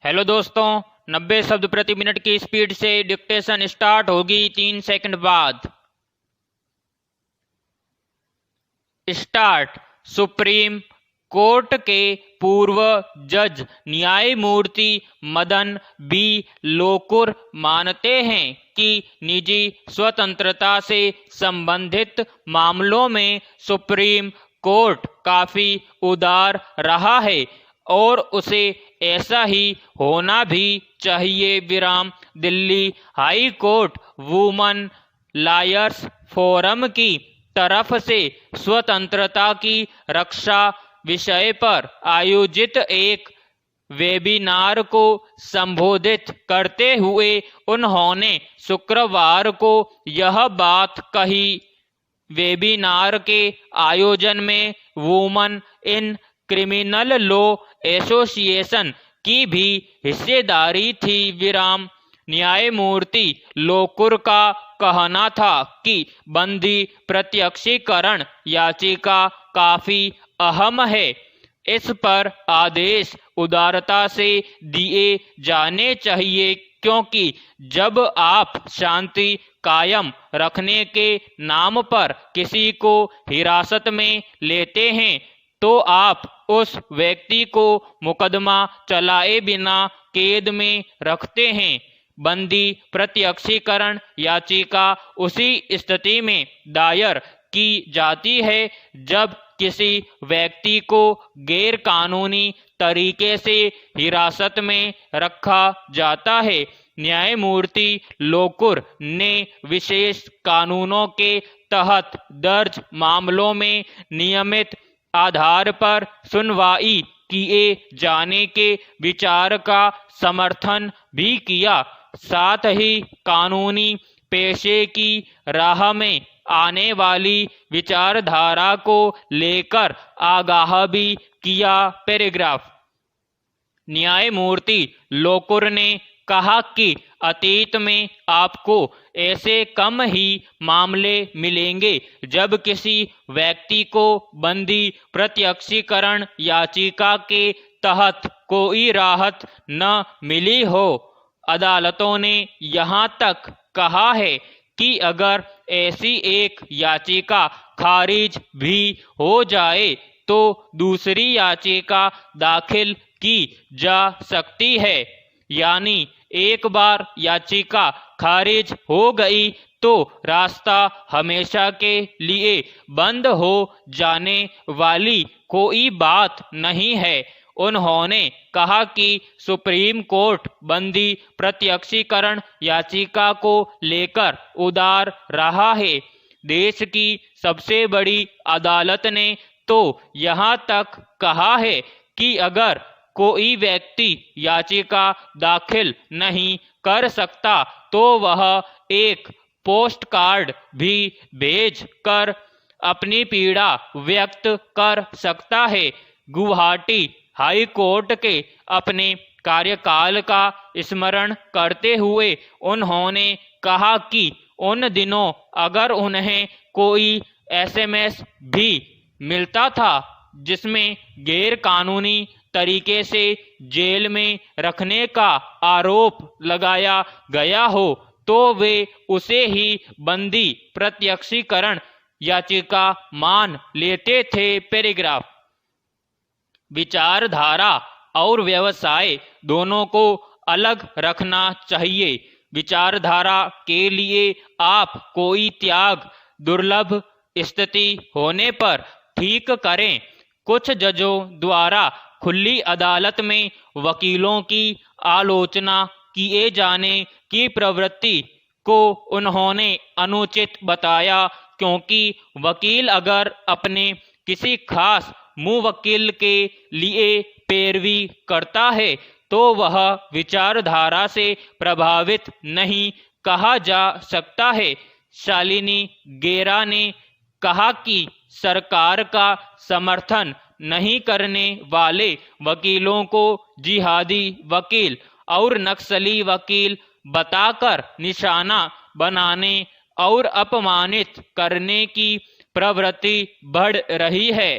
Hello दोस्तों, 90 शब्द प्रति मिनट की स्पीड से डिक्टेशन स्टार्ट होगी 3 सेकंड बाद। स्टार्ट। सुप्रीम कोर्ट के पूर्व जज न्यायमूर्ति मदन बी लोकुर मानते हैं कि निजी स्वतंत्रता से संबंधित मामलों में सुप्रीम कोर्ट काफी उदार रहा है और उसे ऐसा ही होना भी चाहिए। विराम। Delhi high court woman lawyers forum की तरफ से स्वतंत्रता की रक्षा विषय पर आयोजित एक वेबिनार को संबोधित करते हुए उन्होंने शुक्रवार को यह बात कही। वेबिनार के आयोजन में woman in criminal law association की भी हिस्सेदारी थी। विराम। न्यायमूर्ति लोकुर का कहना था कि बंदी प्रत्यक्षीकरण याचिका काफी अहम है। इस पर आदेश उदारता से दिए जाने चाहिए, क्योंकि जब आप शांति कायम रखने के नाम पर किसी को हिरासत में लेते हैं तो आप उस व्यक्ति को मुकदमा चलाए बिना कैद में रखते हैं। बंदी प्रत्यक्षीकरण याचिका उसी स्थिति में दायर की जाती है जब किसी व्यक्ति को गैर कानूनी तरीके से हिरासत में रखा जाता है। न्यायमूर्ति लोकुर ने विशेष कानूनों के तहत दर्ज मामलों में नियमित आधार पर सुनवाई किए जाने के विचार का समर्थन भी किया। साथ ही कानूनी पेशे की राह में आने वाली विचारधारा को लेकर आगाह भी किया। पैराग्राफ। न्यायमूर्ति लोकुर ने कहा कि अतीत में आपको ऐसे कम ही मामले मिलेंगे जब किसी व्यक्ति को बंदी प्रत्यक्षीकरण याचिका के तहत कोई राहत न मिली हो। अदालतों ने यहाँ तक कहा है कि अगर ऐसी एक याचिका खारिज भी हो जाए तो दूसरी याचिका दाखिल की जा सकती है। यानी एक बार याचिका खारिज हो गई तो रास्ता हमेशा के लिए बंद हो जाने वाली कोई बात नहीं है। उन्होंने कहा कि सुप्रीम कोर्ट बंदी प्रत्यक्षीकरण याचिका को लेकर उदार रहा है। देश की सबसे बड़ी अदालत ने तो यहाँ तक कहा है कि अगर कोई व्यक्ति याचिका दाखिल नहीं कर सकता तो वह एक पोस्ट कार्ड भी भेज कर अपनी पीड़ा व्यक्त कर सकता है। गुवाहाटी हाई कोर्ट के अपने कार्यकाल का स्मरण करते हुए उन्होंने कहा कि उन दिनों अगर उन्हें कोई एसएमएस भी मिलता था जिसमें गैर कानूनी तरीके से जेल में रखने का आरोप लगाया गया हो तो वे उसे ही बंदी प्रत्यक्षीकरण याचिका मान लेते थे। पैराग्राफ। विचारधारा और व्यवसाय दोनों को अलग रखना चाहिए। विचारधारा के लिए आप कोई त्याग दुर्लभ स्थिति होने पर ठीक करें। कुछ जजों द्वारा खुली अदालत में वकीलों की आलोचना किए जाने की प्रवृत्ति को उन्होंने अनुचित बताया, क्योंकि वकील अगर अपने किसी खास मुवक्किल के लिए पैरवी करता है तो वह विचारधारा से प्रभावित नहीं कहा जा सकता है। शालिनी गेरा ने कहा कि सरकार का समर्थन नहीं करने वाले वकीलों को जिहादी वकील और नक्सली वकील बताकर निशाना बनाने और अपमानित करने की प्रवृत्ति बढ़ रही है।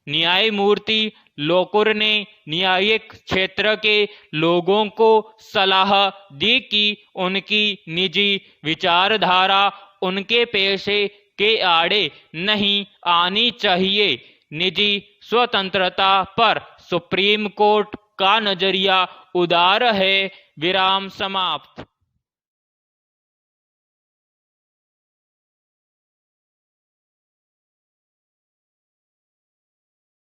न्यायमूर्ति लोकुर ने न्यायिक क्षेत्र के लोगों को सलाह दी कि उनकी निजी विचारधारा उनके पेशे के आड़े नहीं आनी चाहिए। निजी स्वतंत्रता पर सुप्रीम कोर्ट का नजरिया उदार है। विराम समाप्त।